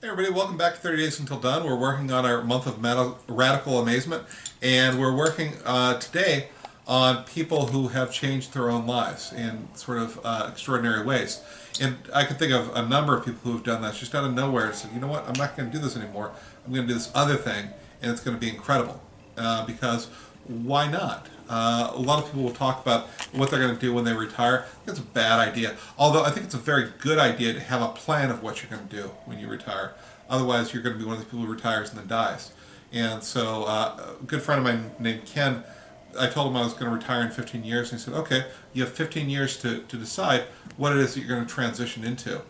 Hey everybody, welcome back to 30 Days Until Done. We're working on our month of radical amazement, and we're working today on people who have changed their own lives in sort of extraordinary ways. And I can think of a number of people who have done that just out of nowhere and said, you know what, I'm not going to do this anymore. I'm going to do this other thing, and it's going to be incredible. Because why not? A lot of people will talk about what they're going to do when they retire. I think it's a bad idea. Although I think it's a very good idea to have a plan of what you're going to do when you retire. Otherwise, you're going to be one of the people who retires and then dies. And so, a good friend of mine named Ken, I told him I was going to retire in 15 years, and he said, okay, you have 15 years to decide what it is that you're going to transition into.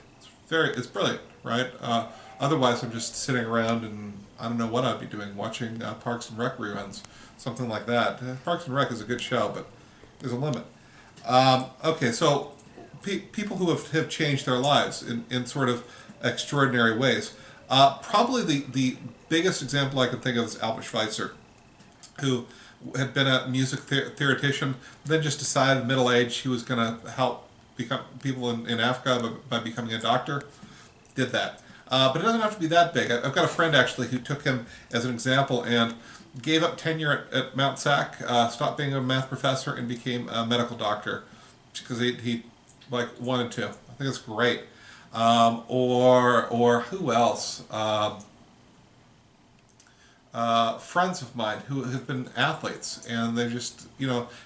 It's brilliant, right? Otherwise, I'm just sitting around and I don't know what I'd be doing, watching Parks and Rec reruns, something like that. Parks and Rec is a good show, but there's a limit. Okay, so people who have changed their lives in sort of extraordinary ways. Probably the biggest example I can think of is Albert Schweitzer, who had been a music theoretician, then just decided middle age he was going to help become people in Africa by becoming a doctor. Did that. But it doesn't have to be that big. I've got a friend actually who took him as an example and gave up tenure at Mount SAC, stopped being a math professor, and became a medical doctor because he like wanted to. I think it's great. Or who else? Friends of mine who have been athletes, and they just,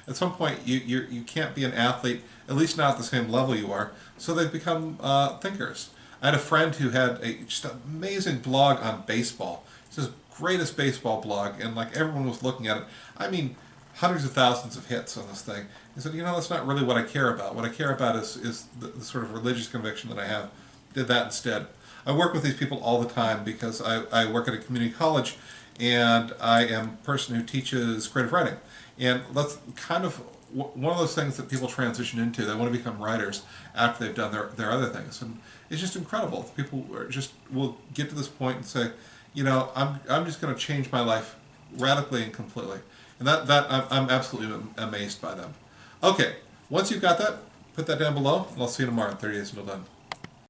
at some point you can't be an athlete, at least not at the same level you are, so they've become thinkers. I had a friend who had just an amazing blog on baseball. It's his greatest baseball blog, and like everyone was looking at it. I mean, hundreds of thousands of hits on this thing. He said, that's not really what I care about. What I care about is the sort of religious conviction that I have. Did that instead. I work with these people all the time because I work at a community college, and I am a person who teaches creative writing. And that's kind of one of those things that people transition into. They want to become writers after they've done their other things. And it's just incredible. People will get to this point and say, I'm just going to change my life radically and completely. And I'm absolutely amazed by them. Okay, once you've got that, put that down below, and I'll see you tomorrow in 30 Days Until Done.